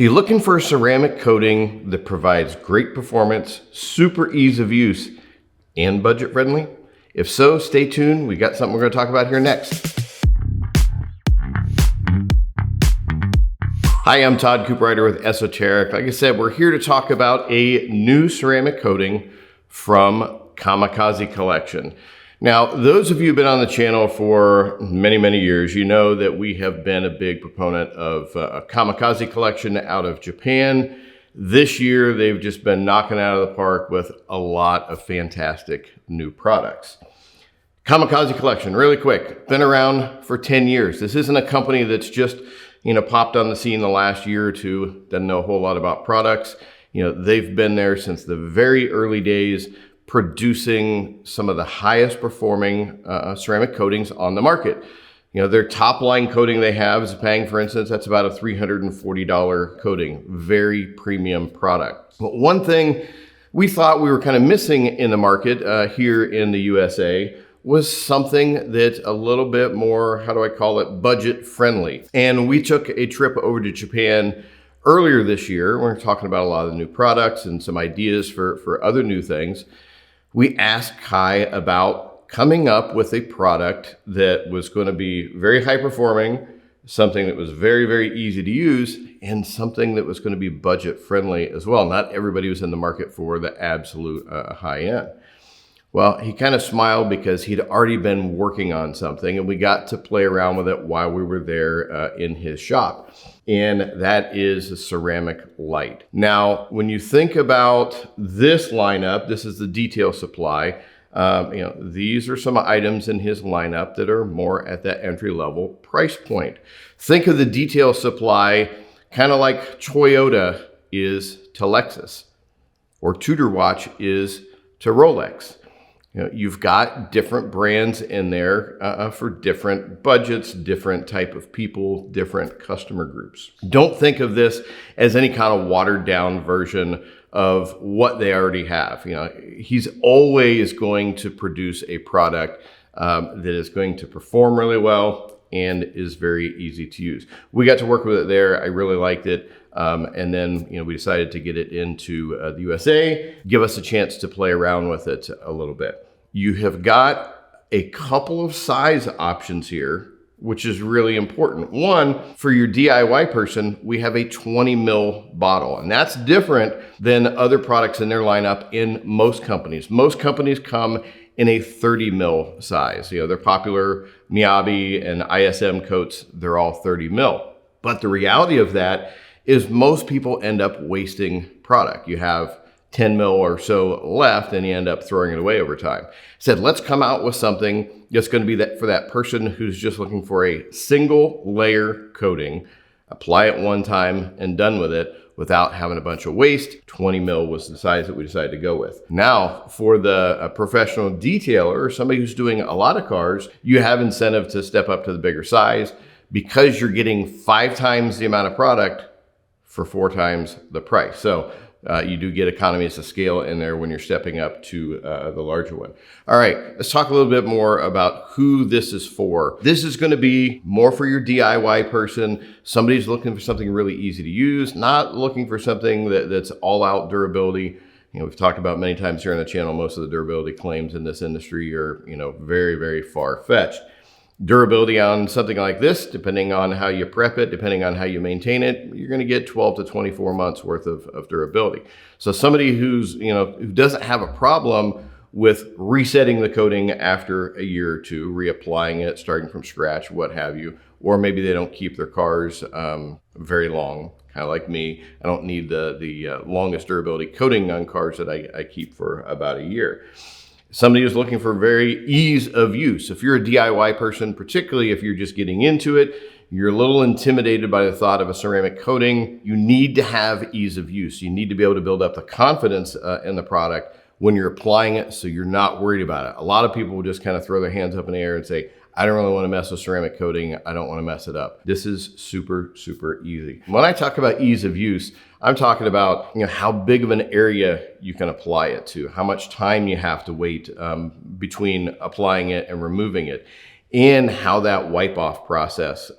So you're looking for a ceramic coating that provides great performance, super ease of use, and budget friendly? If so, stay tuned. We got something we're going to talk about here next. Hi, I'm Todd Cooperrider with ESOTERIC. Like I said, we're here to talk about a new ceramic coating from Kamikaze-Collection. Now, those of you who've been on the channel for many, many years, you know that we have been a big proponent of a Kamikaze-Collection out of Japan. This year, they've just been knocking it out of the park with a lot of fantastic new products. Kamikaze-Collection, really quick, been around for 10 years. This isn't a company that's just, popped on the scene the last year or two, doesn't know a whole lot about products. They've been there since the very early days, producing some of the highest performing ceramic coatings on the market. Their top line coating they have is a Pang, for instance, that's about a $340 coating, very premium product. But one thing we thought we were kind of missing in the market here in the USA was something that's a little bit more, budget friendly. And we took a trip over to Japan earlier this year. We're talking about a lot of the new products and some ideas for other new things. We asked Kai about coming up with a product that was going to be very high performing, something that was very, very easy to use, and something that was going to be budget friendly as well. Not everybody was in the market for the absolute high end. Well, he kind of smiled because he'd already been working on something, and we got to play around with it while we were there in his shop. And that is a ceramic light. Now, when you think about this lineup, this is the detail supply. These are some items in his lineup that are more at that entry level price point. Think of the detail supply kind of like Toyota is to Lexus, or Tudor watch is to Rolex. You've got different brands in there for different budgets, different type of people, different customer groups. Don't think of this as any kind of watered down version of what they already have. He's always going to produce a product that is going to perform really well and is very easy to use. We got to work with it there. I really liked it. And then, we decided to get it into the USA, give us a chance to play around with it a little bit. You have got a couple of size options here, which is really important. One, for your DIY person, we have a 20 mil bottle, and that's different than other products in their lineup in most companies. Most companies come in a 30 mil size. They're popular Miyabi and ISM coats, they're all 30 mil. But the reality of that is most people end up wasting product. You have 10 mil or so left, and you end up throwing it away over time. Said, let's come out with something that's going to be that for that person who's just looking for a single layer coating, apply it one time and done with it without having a bunch of waste. 20 mil was the size that we decided to go with. Now, for the professional detailer or somebody who's doing a lot of cars, you have incentive to step up to the bigger size because you're getting 5 times the amount of product for 4 times the price. So you do get economies of scale in there when you're stepping up to the larger one. All right, let's talk a little bit more about who this is for. This is going to be more for your DIY person. Somebody's looking for something really easy to use, not looking for something that's all out durability. We've talked about many times here on the channel, most of the durability claims in this industry are, very, very far-fetched. Durability on something like this, depending on how you prep it, depending on how you maintain it, you're going to get 12 to 24 months worth of durability. So somebody who doesn't have a problem with resetting the coating after a year or two, reapplying it, starting from scratch, what have you, or maybe they don't keep their cars very long, kind of like me. I don't need the longest durability coating on cars that I keep for about a year. Somebody who's looking for very ease of use. If you're a DIY person, particularly if you're just getting into it, you're a little intimidated by the thought of a ceramic coating, you need to have ease of use. You need to be able to build up the confidence in the product when you're applying it so you're not worried about it. A lot of people will just kind of throw their hands up in the air and say, I don't really want to mess with ceramic coating. I don't want to mess it up. This is super, super easy. When I talk about ease of use, I'm talking about how big of an area you can apply it to, how much time you have to wait between applying it and removing it. and how that wipe off process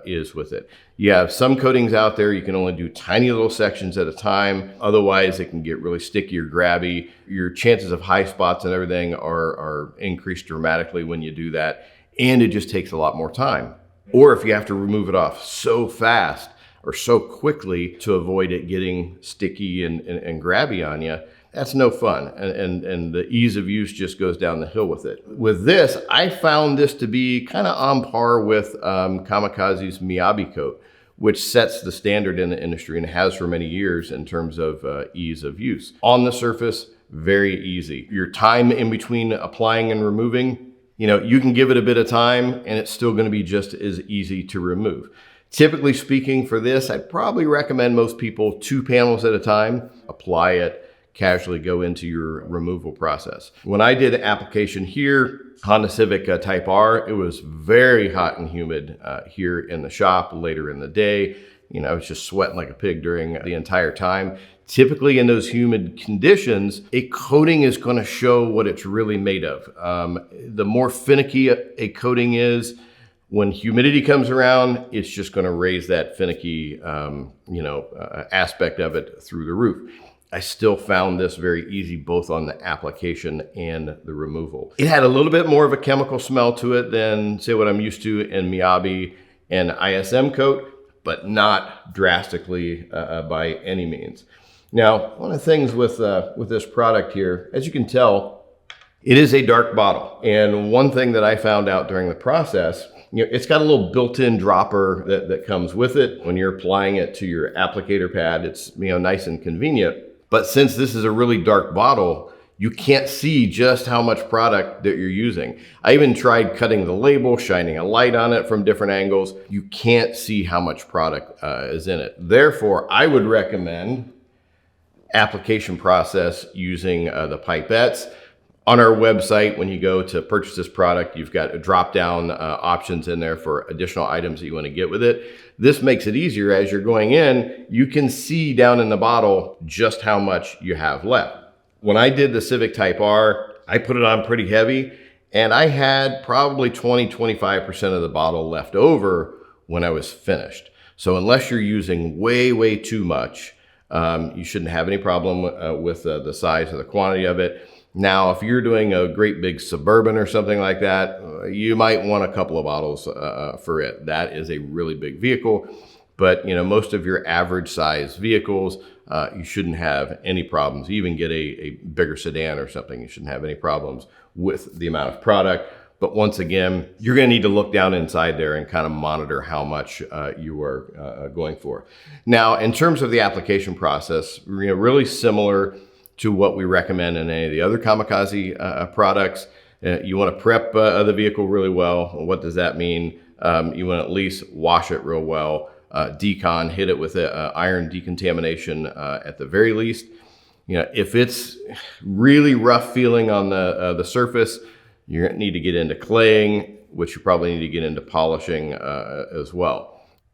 is with it. You have some coatings out there, you can only do tiny little sections at a time. Otherwise, it can get really sticky or grabby. Your chances of high spots and everything are increased dramatically when you do that. And it just takes a lot more time. Or if you have to remove it off so fast or so quickly to avoid it getting sticky and grabby on you, that's no fun. And the ease of use just goes down the hill with it. With this, I found this to be kind of on par with Kamikaze's Miyabi coat, which sets the standard in the industry and has for many years in terms of ease of use. On the surface, very easy. Your time in between applying and removing, you can give it a bit of time and it's still going to be just as easy to remove. Typically speaking for this, I'd probably recommend most people 2 panels at a time. Apply it, casually go into your removal process. When I did application here, Honda Civic Type R, it was very hot and humid here in the shop later in the day. I was just sweating like a pig during the entire time. Typically in those humid conditions, a coating is going to show what it's really made of. The more finicky a coating is, when humidity comes around, it's just going to raise that finicky, aspect of it through the roof. I still found this very easy, both on the application and the removal. It had a little bit more of a chemical smell to it than, say, what I'm used to in Miyabi and ISM coat, but not drastically by any means. Now, one of the things with this product here, as you can tell, it is a dark bottle. And one thing that I found out during the process, it's got a little built-in dropper that comes with it. When you're applying it to your applicator pad, it's nice and convenient. But since this is a really dark bottle, you can't see just how much product that you're using. I even tried cutting the label, shining a light on it from different angles. You can't see how much product is in it. Therefore, I would recommend application process using the pipettes. On our website, when you go to purchase this product, you've got drop-down options in there for additional items that you want to get with it. This makes it easier. As you're going in, you can see down in the bottle just how much you have left. When I did the Civic Type R, I put it on pretty heavy, and I had probably 20-25% of the bottle left over when I was finished. So unless you're using way too much, you shouldn't have any problem with the size or the quantity of it. Now, if you're doing a great big Suburban or something like that, you might want a couple of bottles for it. That is a really big vehicle. But most of your average size vehicles, you shouldn't have any problems. You even get a bigger sedan or something, you shouldn't have any problems with the amount of product. But once again, you're going to need to look down inside there and kind of monitor how much you are going for. Now, in terms of the application process, really similar to what we recommend in any of the other Kamikaze products. You want to prep the vehicle really well. What does that mean? You want to at least wash it real well, decon, hit it with iron decontamination at the very least. If it's really rough feeling on the surface, you're going to need to get into claying, which you probably need to get into polishing as well.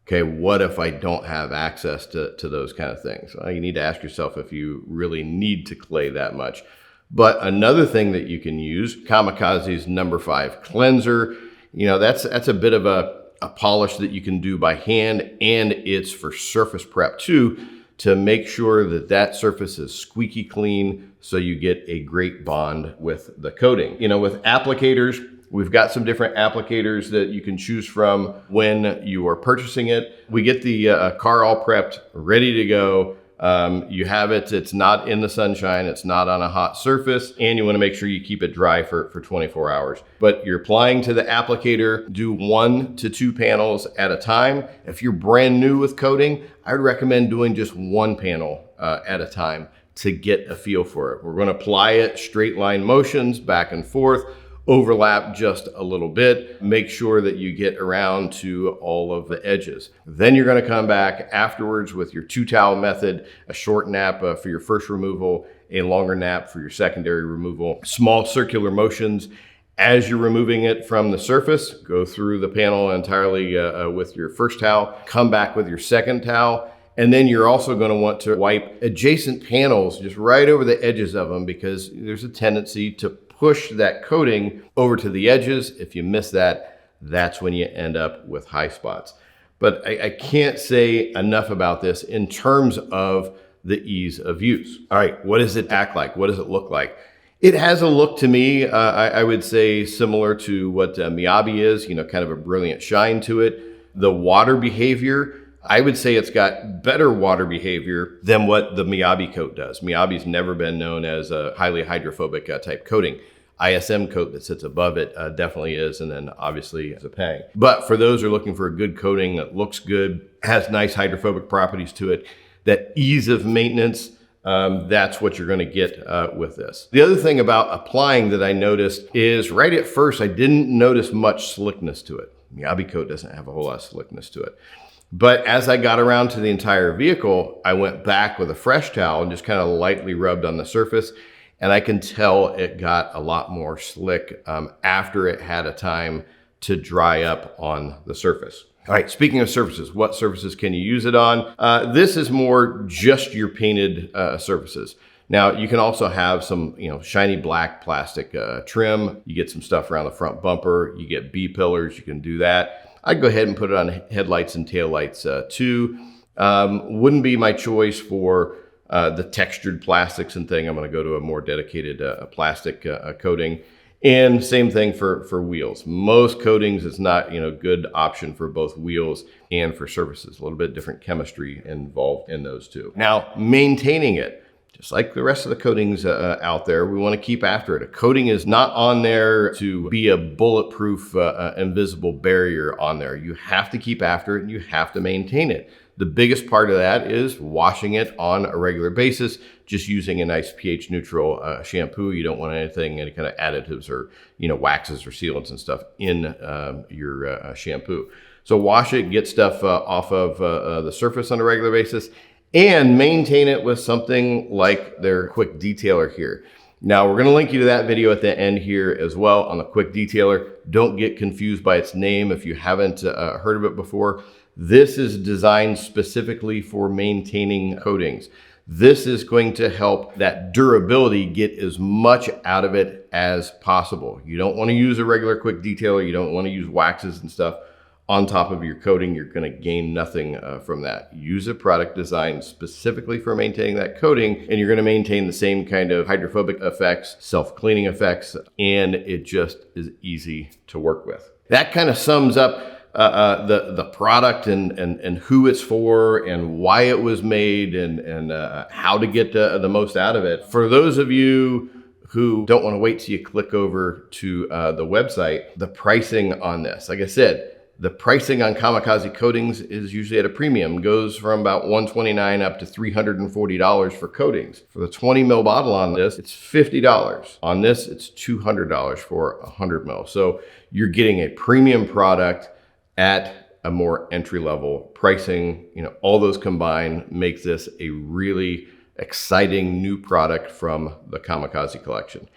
Okay, what if I don't have access to those kind of things? Well, you need to ask yourself if you really need to clay that much. But another thing that you can use, Kamikaze's number 5 cleanser, that's a bit of a polish that you can do by hand, and it's for surface prep too, to make sure that surface is squeaky clean so you get a great bond with the coating. With applicators, we've got some different applicators that you can choose from when you are purchasing it. We get the car all prepped, ready to go. You have it, it's not in the sunshine, it's not on a hot surface, and you want to make sure you keep it dry for 24 hours. But you're applying to the applicator, do 1 to 2 panels at a time. If you're brand new with coating, I would recommend doing just 1 panel at a time to get a feel for it. We're going to apply it straight line motions back and forth, overlap just a little bit, make sure that you get around to all of the edges. Then you're going to come back afterwards with your 2-towel method, a short nap for your first removal, a longer nap for your secondary removal, small circular motions. As you're removing it from the surface, go through the panel entirely with your first towel, come back with your second towel, and then you're also going to want to wipe adjacent panels just right over the edges of them, because there's a tendency to push that coating over to the edges. If you miss that, that's when you end up with high spots. But I can't say enough about this in terms of the ease of use. All right, what does it act like? What does it look like? It has a look to me, I would say similar to what Miyabi is, kind of a brilliant shine to it. The water behavior, I would say it's got better water behavior than what the Miyabi coat does. Miyabi's never been known as a highly hydrophobic type coating. ISM coat that sits above it definitely is, and then obviously Zepang. But for those who are looking for a good coating that looks good, has nice hydrophobic properties to it, that ease of maintenance, that's what you're going to get with this. The other thing about applying that I noticed is right at first I didn't notice much slickness to it. Miyabi coat doesn't have a whole lot of slickness to it. But as I got around to the entire vehicle, I went back with a fresh towel and just kind of lightly rubbed on the surface. And I can tell it got a lot more slick after it had a time to dry up on the surface. All right, speaking of surfaces, what surfaces can you use it on? This is more just your painted surfaces. Now, you can also have some, shiny black plastic trim. You get some stuff around the front bumper. You get B-pillars. You can do that. I'd go ahead and put it on headlights and taillights too. Wouldn't be my choice for the textured plastics and thing. I'm going to go to a more dedicated plastic coating. And same thing for wheels. Most coatings is not, good option for both wheels and for surfaces. A little bit different chemistry involved in those two. Now, maintaining it, just like the rest of the coatings out there, we want to keep after it. A coating is not on there to be a bulletproof, invisible barrier on there. You have to keep after it and you have to maintain it. The biggest part of that is washing it on a regular basis, just using a nice pH neutral shampoo. You don't want any kind of additives or, waxes or sealants and stuff in your shampoo. So wash it, get stuff off of the surface on a regular basis, and maintain it with something like their quick detailer here. Now, we're going to link you to that video at the end here as well on the quick detailer. Don't get confused by its name if you haven't heard of it before. This is designed specifically for maintaining coatings. This is going to help that durability get as much out of it as possible. You don't want to use a regular quick detailer. You don't want to use waxes and stuff on top of your coating. You're going to gain nothing from that. Use a product designed specifically for maintaining that coating, and you're going to maintain the same kind of hydrophobic effects, self-cleaning effects, and it just is easy to work with. That kind of sums up the product and who it's for and why it was made and how to get the most out of it. For those of you who don't want to wait till you click over to the website, the pricing on this, like I said, the pricing on Kamikaze coatings is usually at a premium. It goes from about $129 up to $340 for coatings. For the 20 ml bottle on this, it's $50. On this, it's $200 for 100 ml. So you're getting a premium product at a more entry-level pricing. All those combined makes this a really exciting new product from the Kamikaze collection.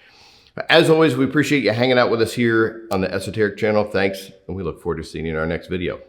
As always, we appreciate you hanging out with us here on the Esoteric channel. Thanks, and we look forward to seeing you in our next video.